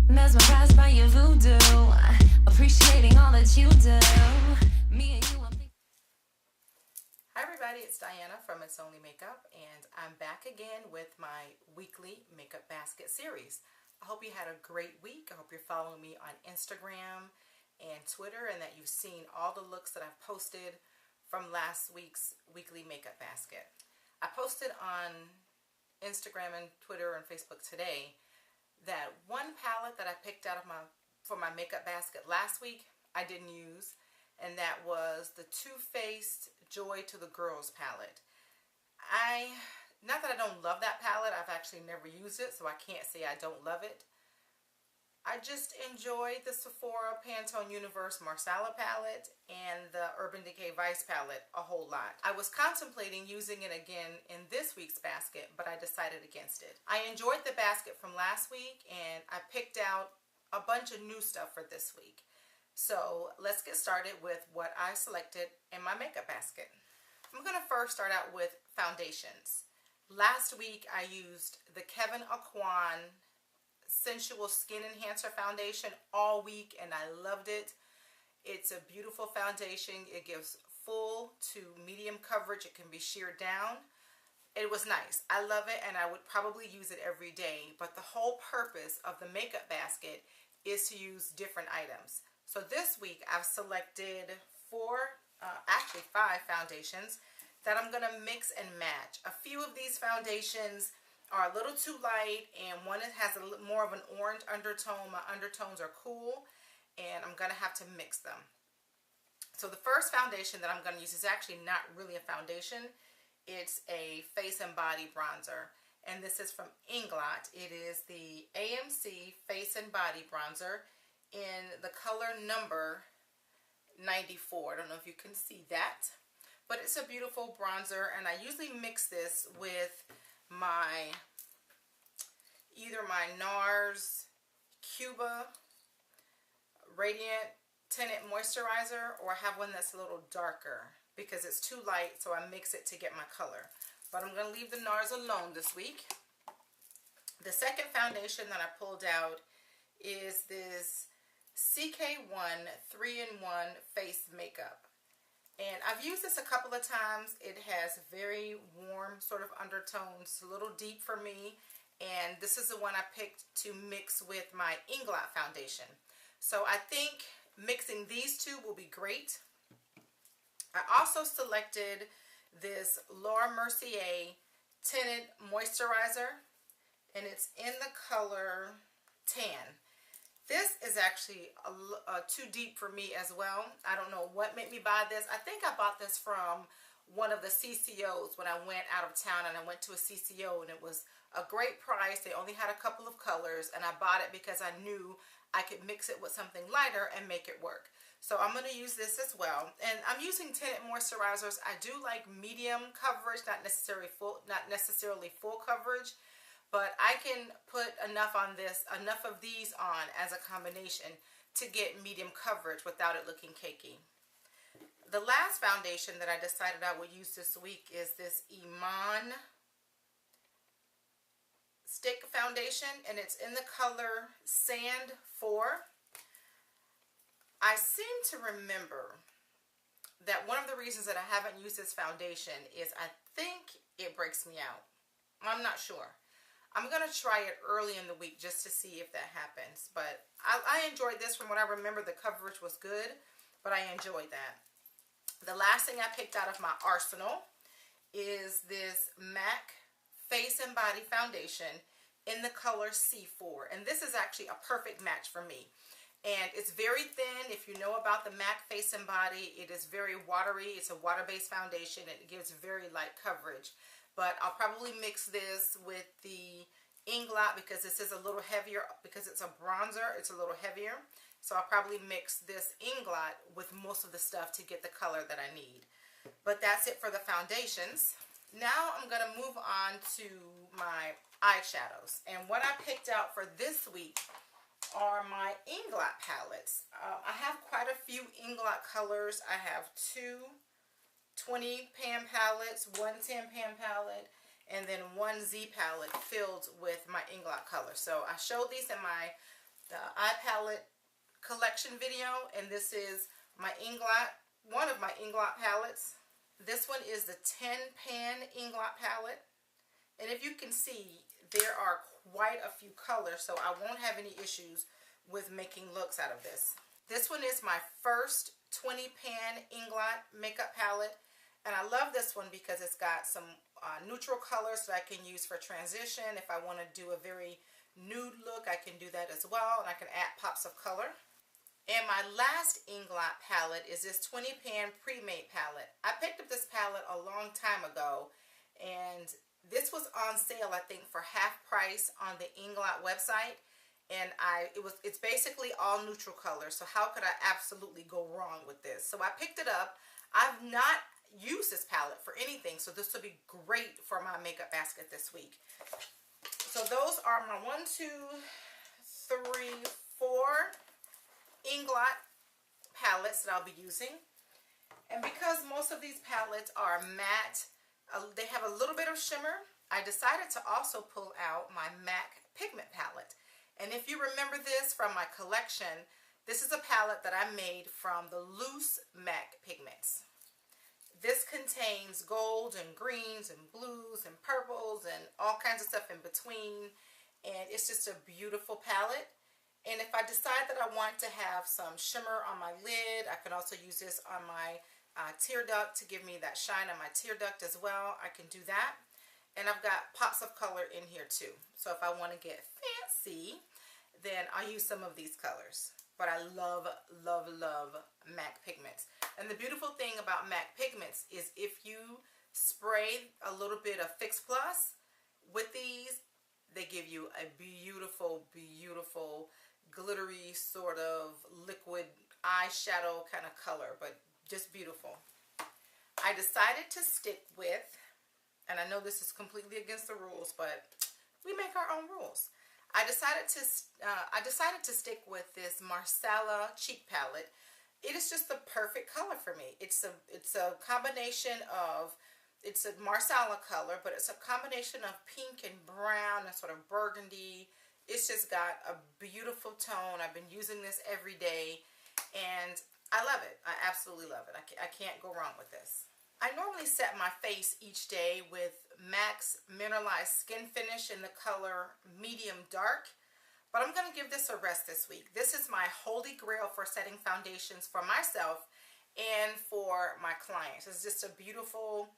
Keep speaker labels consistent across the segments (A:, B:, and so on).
A: Mesmerized by your voodoo, appreciating all that you do. Me and you,
B: Hi everybody, it's Diana from It's Only Makeup, and I'm back again with my weekly makeup basket series. I hope you had a great week. I hope you're following me on Instagram and Twitter, and that you've seen all the looks that I've posted from last week's weekly makeup basket. I posted on Instagram and Twitter and Facebook today that one palette that I picked out of for my makeup basket last week I didn't use, and that was the Too Faced Joy to the Girls palette. Not that I don't love that palette, I've actually never used it, so I can't say I don't love it. I just enjoyed the Sephora Pantone Universe Marsala palette and the Urban Decay Vice palette a whole lot. I was contemplating using it again in this week's basket, but I decided against it. I enjoyed the basket from last week, and I picked out a bunch of new stuff for this week. So let's get started with what I selected in my makeup basket. I'm going to first start out with foundations. Last week I used the Kevyn Aucoin Sensual Skin Enhancer foundation all week, and I loved it. It's a beautiful foundation. It gives full to medium coverage. It can be sheared down. It was nice. I love it, and I would probably use it every day, but the whole purpose of the makeup basket is to use different items. So this week I've selected actually five foundations that I'm going to mix and match. A few of these foundations are a little too light, and one has a little more of an orange undertone. My undertones are cool, and I'm going to have to mix them. So the first foundation that I'm going to use is actually not really a foundation. It's a face and body bronzer, and this is from Inglot. It is the AMC Face and Body Bronzer in the color number 94. I don't know if you can see that, but it's a beautiful bronzer, and I usually mix this with either my NARS Cuba Radiant Tinted Moisturizer, or I have one that's a little darker because it's too light, so I mix it to get my color. But I'm going to leave the NARS alone this week. The second foundation that I pulled out is this CK1 3-in-1 Face Makeup. And I've used this a couple of times. It has very warm sort of undertones, a little deep for me. And this is the one I picked to mix with my Inglot foundation. So I think mixing these two will be great. I also selected this Laura Mercier Tinted Moisturizer, and it's in the color Tan. This is actually too deep for me as well. I don't know what made me buy this. I think I bought this from one of the CCOs when I went out of town, and I went to a CCO, and it was a great price. They only had a couple of colors, and I bought it because I knew I could mix it with something lighter and make it work. So I'm going to use this as well. And I'm using tinted moisturizers. I do like medium coverage, not necessarily full coverage. But I can put enough of these on as a combination to get medium coverage without it looking cakey. The last foundation that I decided I would use this week is this Iman Stick Foundation, and it's in the color Sand 4. I seem to remember that one of the reasons that I haven't used this foundation is I think it breaks me out. I'm not sure. I'm going to try it early in the week just to see if that happens. But I enjoyed this. From what I remember, the coverage was good, but I enjoyed that. The last thing I picked out of my arsenal is this MAC Face and Body Foundation in the color C4. And this is actually a perfect match for me. And it's very thin. If you know about the MAC Face and Body, it is very watery. It's a water-based foundation, and it gives very light coverage. But I'll probably mix this with the Inglot because this is a little heavier. Because it's a bronzer, it's a little heavier. So I'll probably mix this Inglot with most of the stuff to get the color that I need. But that's it for the foundations. Now I'm going to move on to my eyeshadows. And what I picked out for this week are my Inglot palettes. I have quite a few Inglot colors. I have two 20 pan palettes, one 10 pan palette, and then one Z palette filled with my Inglot color. So I showed these in my the eye palette collection video, and this is my Inglot, one of my Inglot palettes. This one is the 10 pan Inglot palette, and if you can see, there are quite a few colors, so I won't have any issues with making looks out of this. This one is my first 20 pan Inglot makeup palette, and I love this one because it's got some neutral colors that I can use for transition. If I want to do a very nude look, I can do that as well, and I can add pops of color. And my last Inglot palette is this 20 pan pre-made palette. I picked up this palette a long time ago, and this was on sale, I think, for half price on the Inglot website. And it's basically all neutral colors, so how could I absolutely go wrong with this? So I picked it up. I've not used this palette for anything, so this will be great for my makeup basket this week. So those are my 1, 2, 3, 4 Inglot palettes that I'll be using. And because most of these palettes are matte, they have a little bit of shimmer, I decided to also pull out my MAC pigment palette. And if you remember this from my collection, this is a palette that I made from the loose MAC pigments. This contains gold and greens and blues and purples and all kinds of stuff in between. And it's just a beautiful palette. And if I decide that I want to have some shimmer on my lid, I can also use this on my tear duct to give me that shine on my tear duct as well. I can do that. And I've got pops of color in here too. So if I want to get fancy, then I'll use some of these colors. But I love, love, love MAC pigments. And the beautiful thing about MAC pigments is if you spray a little bit of Fix Plus with these, they give you a beautiful, beautiful, glittery sort of liquid eyeshadow kind of color, but just beautiful. I decided to stick with, and I know this is completely against the rules, but we make our own rules. I decided to stick with this Marsala cheek palette. It is just the perfect color for me. It's a combination of, it's a Marsala color, but it's a combination of pink and brown and sort of burgundy. It's just got a beautiful tone. I've been using this every day, and I love it. I absolutely love it. I can't go wrong with this. I normally set my face each day with MAC's Mineralized Skin Finish in the color Medium Dark, but I'm going to give this a rest this week. This is my holy grail for setting foundations for myself and for my clients. It's just a beautiful,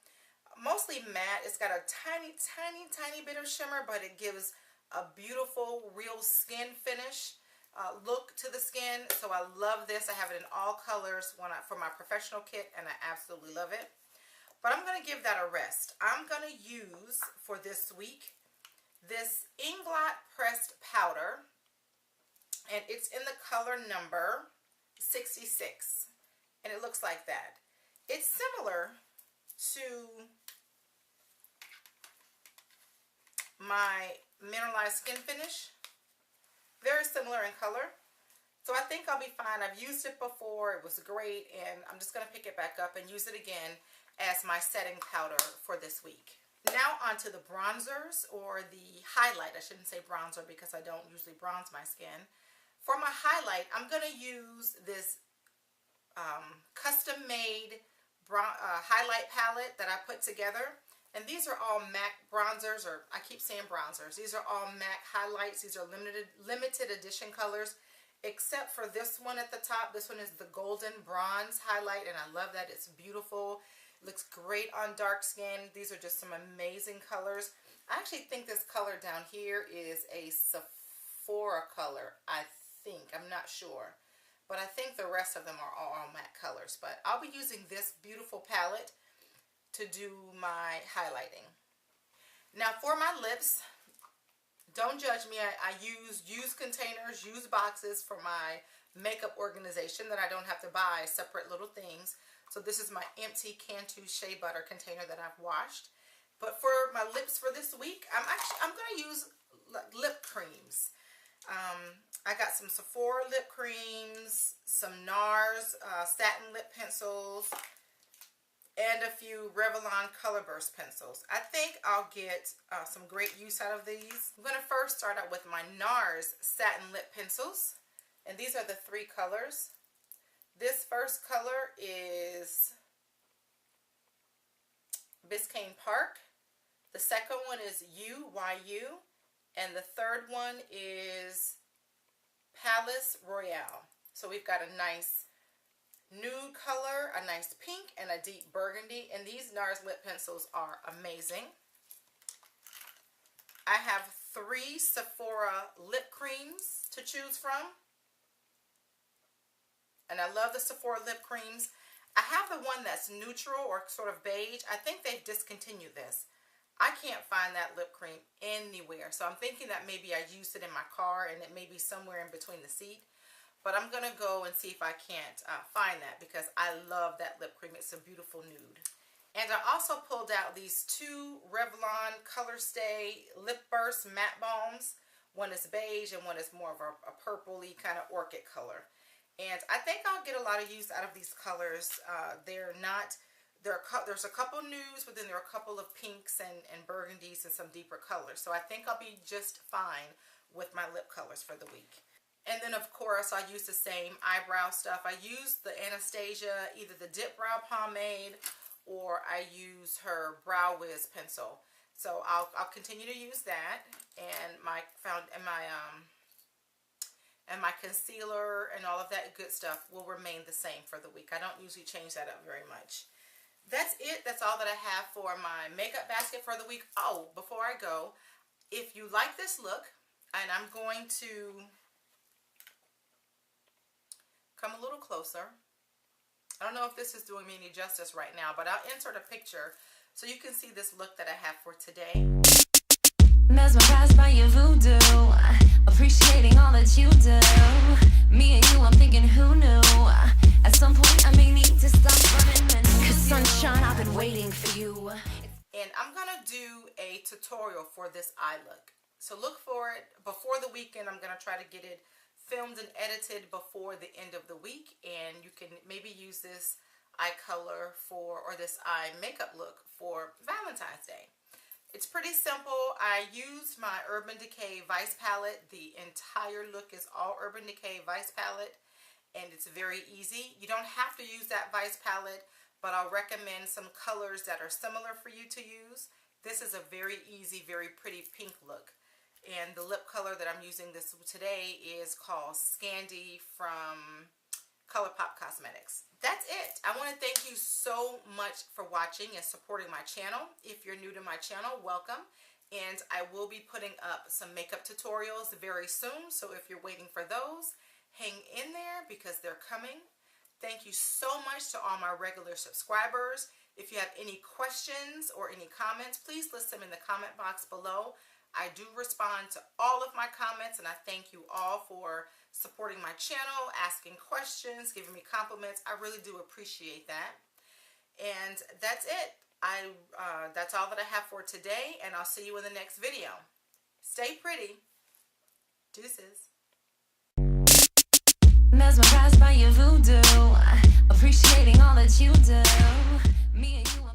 B: mostly matte. It's got a tiny, tiny, tiny bit of shimmer, but it gives a beautiful, real skin finish look to the skin. So I love this. I have it in all colors for my professional kit, and I absolutely love it. But I'm going to give that a rest. I'm going to use, for this week, this Inglot Pressed Powder. And it's in the color number 66. And it looks like that. It's similar to my Mineralized Skin Finish. Very similar in color. So I think I'll be fine. I've used it before. It was great. And I'm just going to pick it back up and use it again as my setting powder for this week. Now onto the bronzers, or the highlight. I shouldn't say bronzer because I don't usually bronze my skin. For my highlight, I'm going to use this custom-made highlight palette that I put together. And these are all MAC bronzers, or I keep saying bronzers. These are all MAC highlights. These are limited edition colors, except for this one at the top. This one is the Golden Bronze highlight, and I love that. It's beautiful. Looks great on dark skin. These are just some amazing colors. I actually think this color down here is a Sephora color, I think. I'm not sure. But I think the rest of them are all matte colors. But I'll be using this beautiful palette to do my highlighting. Now for my lips, don't judge me. I use used containers, used boxes for my makeup organization that I don't have to buy separate little things. So this is my empty Cantu Shea Butter container that I've washed. But for my lips for this week, I'm going to use lip creams. I got some Sephora lip creams, some NARS satin lip pencils, and a few Revlon Color Burst pencils. I think I'll get some great use out of these. I'm going to first start out with my NARS Satin Lip Pencils. And these are the 3 colors. This first color is Biscayne Park. The second one is UYU. And the third one is Palace Royale. So we've got a nice nude color, a nice pink, and a deep burgundy. And these NARS lip pencils are amazing. I have 3 Sephora lip creams to choose from. And I love the Sephora lip creams. I have the one that's neutral or sort of beige. I think they've discontinued this. I can't find that lip cream anywhere. So I'm thinking that maybe I used it in my car and it may be somewhere in between the seat. But I'm going to go and see if I can't find that because I love that lip cream. It's a beautiful nude. And I also pulled out these 2 Revlon Color Stay Lip Burst Matte Balms. One is beige and one is more of a purpley kind of orchid color. And I think I'll get a lot of use out of these colors. There's a couple nudes, but then there are a couple of pinks and burgundies and some deeper colors. So I think I'll be just fine with my lip colors for the week. And then of course I use the same eyebrow stuff. I use the Anastasia, either the Dip Brow Pomade or I use her Brow Wiz pencil. So I'll continue to use that, and my concealer and all of that good stuff will remain the same for the week. I don't usually change that up very much. That's it. That's all that I have for my makeup basket for the week. Oh, before I go, if you like this look, and I'm going to come a little closer. I don't know if this is doing me any justice right now, but I'll insert a picture so you can see this look that I have for today.
A: Mesmerized by your voodoo, appreciating all that you do. Me and you, I'm thinking, who knew? At some point, I may need to stop running. Cause sunshine, I've been waiting for you.
B: And I'm gonna do a tutorial for this eye look. So look for it before the weekend. I'm gonna try to get it filmed and edited before the end of the week. And you can maybe use this eye color or this eye makeup look for Valentine's Day. It's pretty simple. I used my Urban Decay Vice palette. The entire look is all Urban Decay Vice palette, and it's very easy. You don't have to use that Vice palette, but I'll recommend some colors that are similar for you to use. This is a very easy, very pretty pink look. And the lip color that I'm using this today is called Scandy from ColourPop Cosmetics. That's it. I want to thank you so much for watching and supporting my channel. If you're new to my channel, welcome. And I will be putting up some makeup tutorials very soon. So if you're waiting for those, hang in there because they're coming. Thank you so much to all my regular subscribers. If you have any questions or any comments, please list them in the comment box below. I do respond to all of my comments, and I thank you all for supporting my channel, asking questions, giving me compliments. I really do appreciate that. And that's it. That's all that I have for today, and I'll see you in the next video. Stay pretty. Deuces.
A: Mesmerized by your voodoo, appreciating all that you do. Me and you.